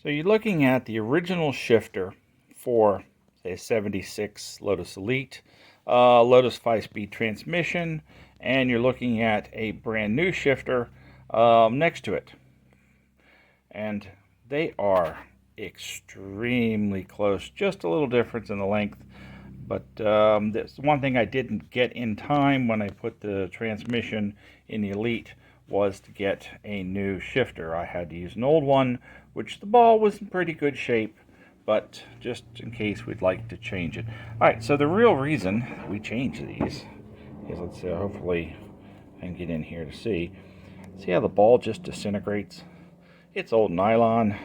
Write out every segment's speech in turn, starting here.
So you're looking at the original shifter for a 76 Lotus Elite, Lotus 5-speed transmission, and you're looking at a brand new shifter next to it. And they are extremely close, just a little difference in the length. But this one thing I didn't get in time when I put the transmission in the Elite was to get a new shifter. I had to use an old one, which the ball was in pretty good shape, but just in case we'd like to change it. Alright, so the real reason we changed these is, let's see, hopefully I can get in here to see. See how the ball just disintegrates? It's old nylon.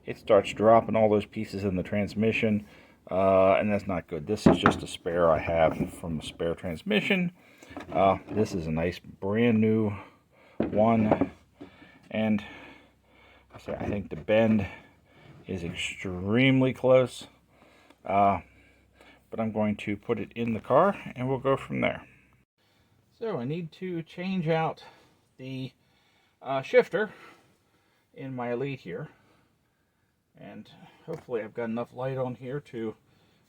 It starts dropping all those pieces in the transmission, and that's not good. This is just a spare I have from the spare transmission. This is a nice brand new one, and I think the bend is extremely close, but I'm going to put it in the car and we'll go from there. So I need to change out the shifter in my Elite here, and hopefully I've got enough light on here to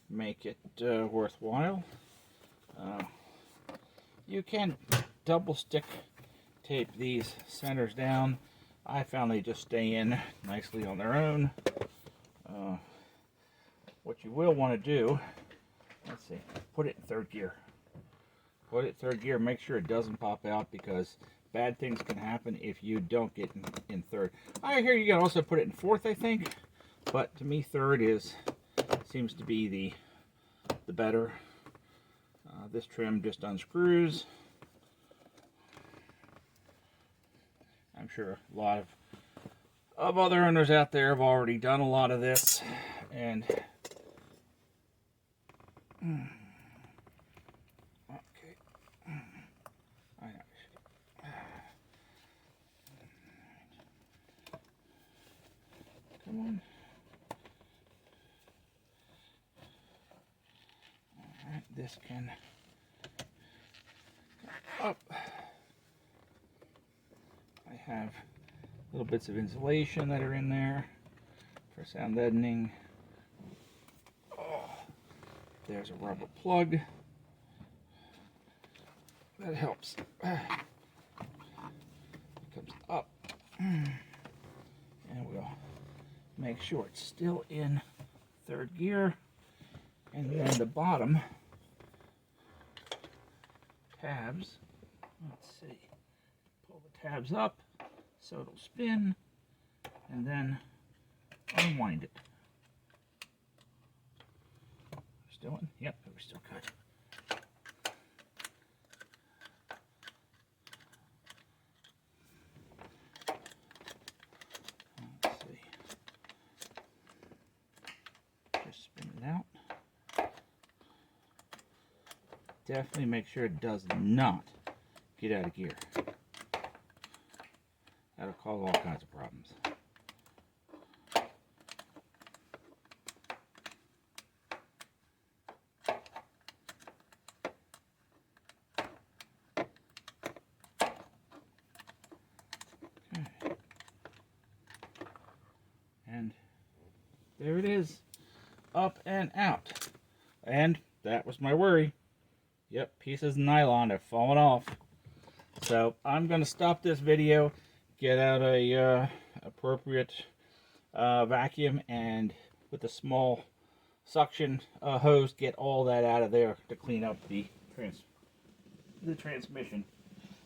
make it worthwhile. You can double stick tape these centers down. I found they just stay in nicely on their own. What you will want to do, let's see, put it in third gear. Put it in third gear, make sure it doesn't pop out, because bad things can happen if you don't get in third. I hear you can also put it in fourth, I think, but to me third seems to be the better. This trim just unscrews. I'm sure a lot of other owners out there have already done a lot of this, and okay, I know. Come on. All right, this can come up. I have little bits of insulation that are in there for sound deadening. Oh, there's a rubber plug. That helps. It comes up. And we'll make sure it's still in third gear. And then the bottom tabs, let's see, pull the tabs up so it'll spin, and then unwind it. Still in? Yep, we're still good. Let's see. Just spin it out. Definitely make sure it does not get out of gear. That'll cause all kinds of problems. Okay. And there it is, up and out. And that was my worry. Yep, pieces of nylon have fallen off. So I'm going to stop this video, get out a appropriate vacuum, and with a small suction hose, get all that out of there to clean up the transmission.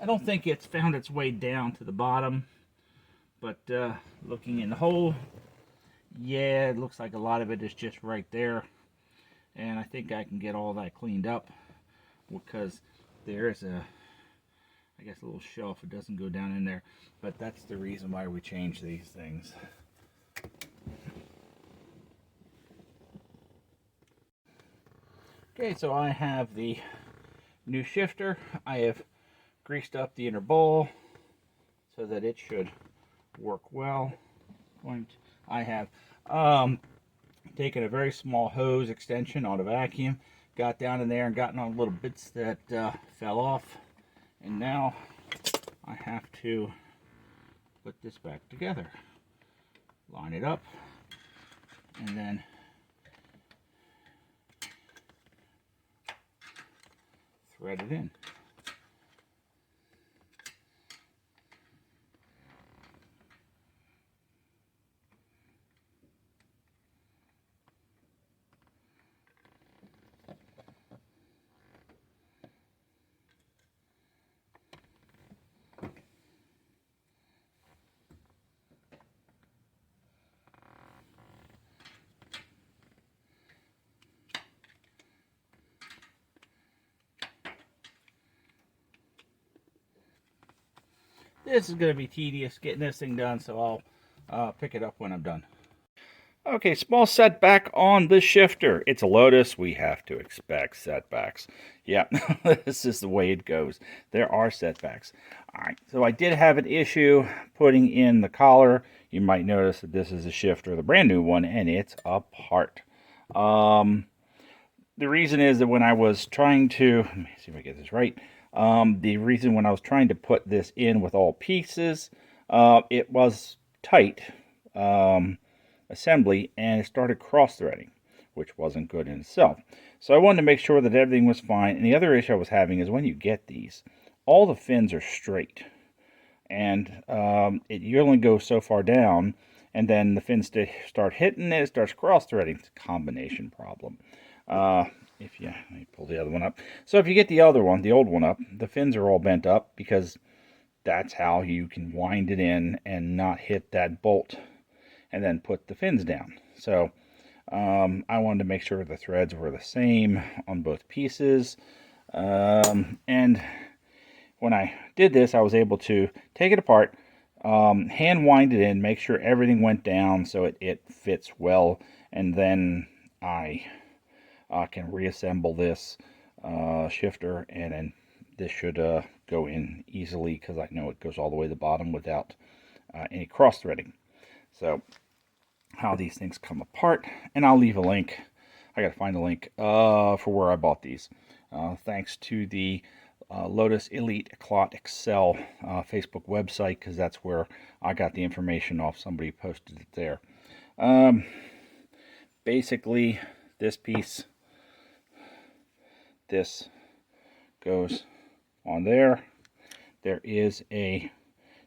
I don't think it's found its way down to the bottom, but looking in the hole, yeah, it looks like a lot of it is just right there. And I think I can get all that cleaned up, because there is I guess a little shelf. It doesn't go down in there, but that's the reason why we change these things. Okay, so I have the new shifter. I have greased up the inner bowl so that it should work well. I have taken a very small hose extension on a vacuum, got down in there and gotten on little bits that fell off, and now I have to put this back together, line it up, and then thread it in. This is going to be tedious getting this thing done, so I'll pick it up when I'm done. Okay, small setback on the shifter. It's a Lotus. We have to expect setbacks. Yeah, this is the way it goes. There are setbacks. All right, so I did have an issue putting in the collar. You might notice that this is a shifter, the brand new one, and it's apart. The reason is that when I was trying to, let me see if I get this right. The reason when I was trying to put this in with all pieces, it was tight assembly, and it started cross-threading, which wasn't good in itself. So I wanted to make sure that everything was fine. And the other issue I was having is when you get these, all the fins are straight, and you only go so far down, and then the fins start hitting it, starts cross-threading. It's a combination problem. Let me pull the other one up. So if you get the other one, the old one up, the fins are all bent up because that's how you can wind it in and not hit that bolt and then put the fins down. So I wanted to make sure the threads were the same on both pieces. And when I did this, I was able to take it apart, hand wind it in, make sure everything went down so it fits well, and then I can reassemble this shifter, and then this should go in easily because I know it goes all the way to the bottom without any cross threading. So how these things come apart, and I'll leave a link. I gotta find a link for where I bought these. Thanks to the Lotus Elite Clot Excel Facebook website, because that's where I got the information off. Somebody posted it there. Basically, this piece, this goes on there. There is a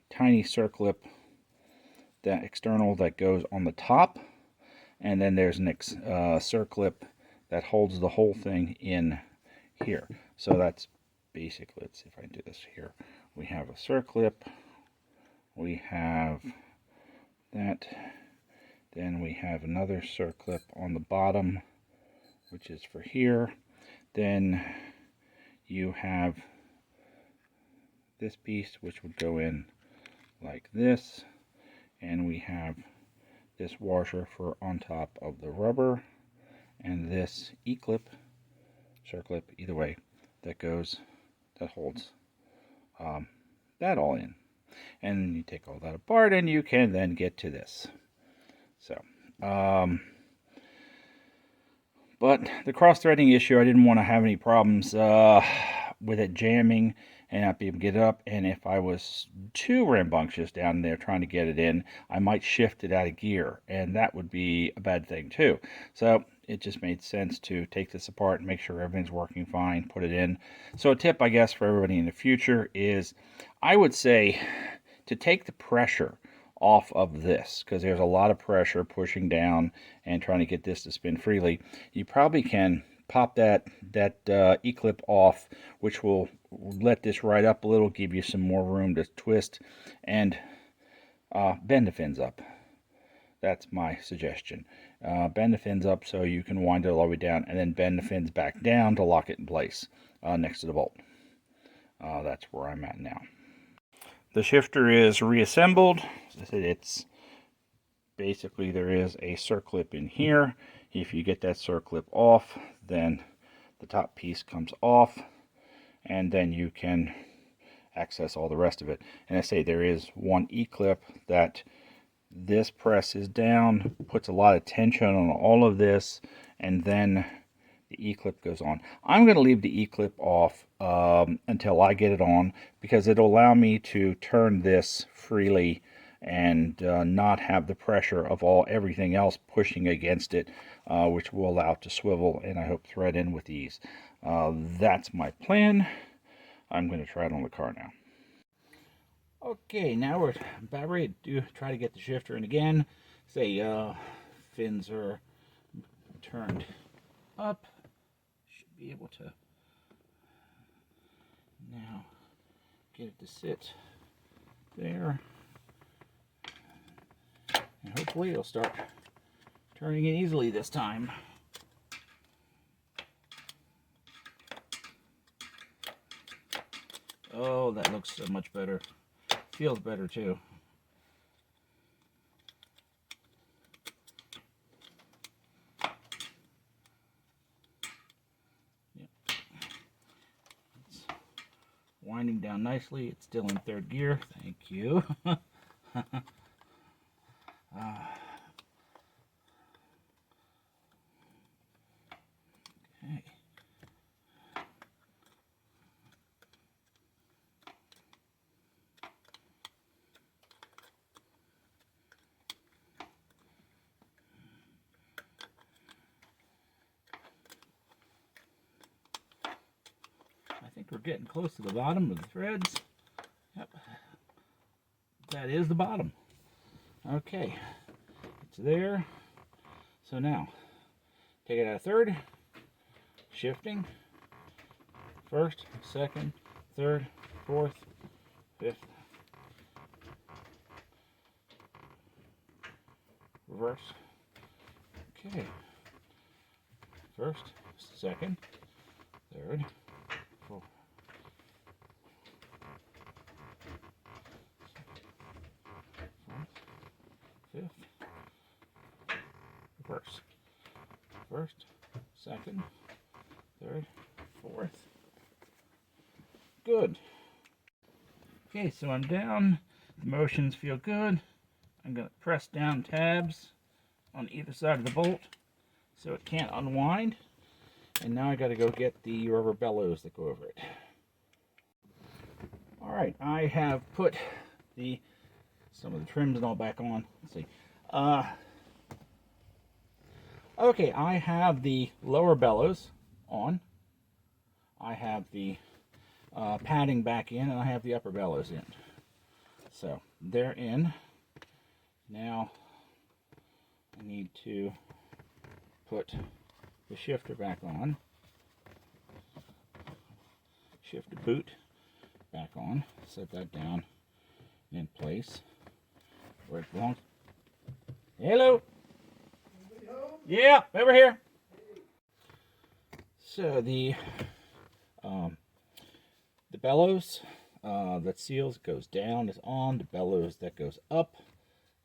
tiny circlip, that external, that goes on the top, and then there's an circlip that holds the whole thing in here. So that's basically, let's see if I can do this here. We have a circlip, we have that, then we have another circlip on the bottom, which is for here. Then you have this piece, which would go in like this, and we have this washer for on top of the rubber, and this E-clip, circlip, either way, that holds that all in. And you take all that apart, and you can then get to this. So, but the cross-threading issue, I didn't want to have any problems with it jamming and not be able to get it up. And if I was too rambunctious down there trying to get it in, I might shift it out of gear, and that would be a bad thing too. So it just made sense to take this apart and make sure everything's working fine, put it in. So a tip, I guess, for everybody in the future is, I would say to take the pressure off of this, because there's a lot of pressure pushing down and trying to get this to spin freely. You probably can pop that E-clip off, which will let this ride up a little, give you some more room to twist, and bend the fins up. That's my suggestion. Bend the fins up so you can wind it all the way down, and then bend the fins back down to lock it in place next to the bolt. That's where I'm at now. The shifter is reassembled. It's basically, there is a circlip in here. If you get that circlip off, then the top piece comes off, and then you can access all the rest of it. And I say there is one E-clip that this presses down, puts a lot of tension on all of this, and then the E-clip goes on. I'm going to leave the E-clip off until I get it on, because it'll allow me to turn this freely and not have the pressure of everything else pushing against it, which will allow it to swivel and I hope thread in with ease. That's my plan. I'm going to try it on the car now. Okay, now we're about ready to try to get the shifter in again. Say fins are turned up. Should be able to now get it to sit there. And hopefully it'll start turning it easily this time. Oh, that looks so much better. Feels better too. Yep. It's winding down nicely. It's still in third gear. Thank you. Okay. I think we're getting close to the bottom of the threads. Yep. That is the bottom. Okay. It's there. So now, take it out of third. Shifting. First, second, third, fourth, fifth. Reverse. Okay. First, second, third, fourth. Fifth. Reverse. First, second, third, fourth. Good. Okay, so I'm down. The motions feel good. I'm going to press down tabs on either side of the bolt so it can't unwind. And now I got to go get the rubber bellows that go over it. Alright, I have put some of the trims and all back on. Let's see. Okay, I have the lower bellows on. I have the padding back in, and I have the upper bellows in. So they're in. Now I need to put the shifter back on. Shift the boot back on. Set that down in place where it belongs. Hello. Yeah, over here. So the bellows that seals goes down is on. The bellows that goes up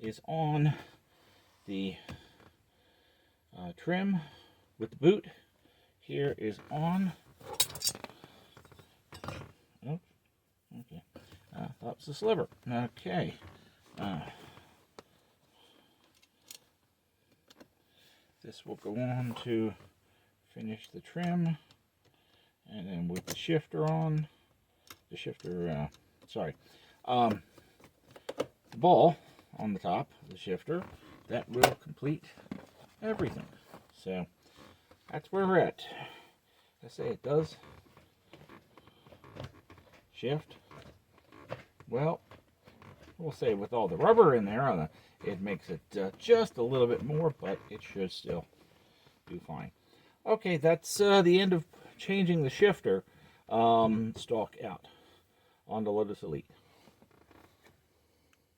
is on. The trim with the boot here is on. Oh, okay. That was the sliver. Okay. This will go on to finish the trim, and then with the shifter on, the ball on the top of the shifter, that will complete everything. So that's where we're at. I say it does shift. Well, we'll say with all the rubber in there, it makes it just a little bit more, but it should still do fine. Okay, that's the end of changing the shifter stalk out on the Lotus Elite.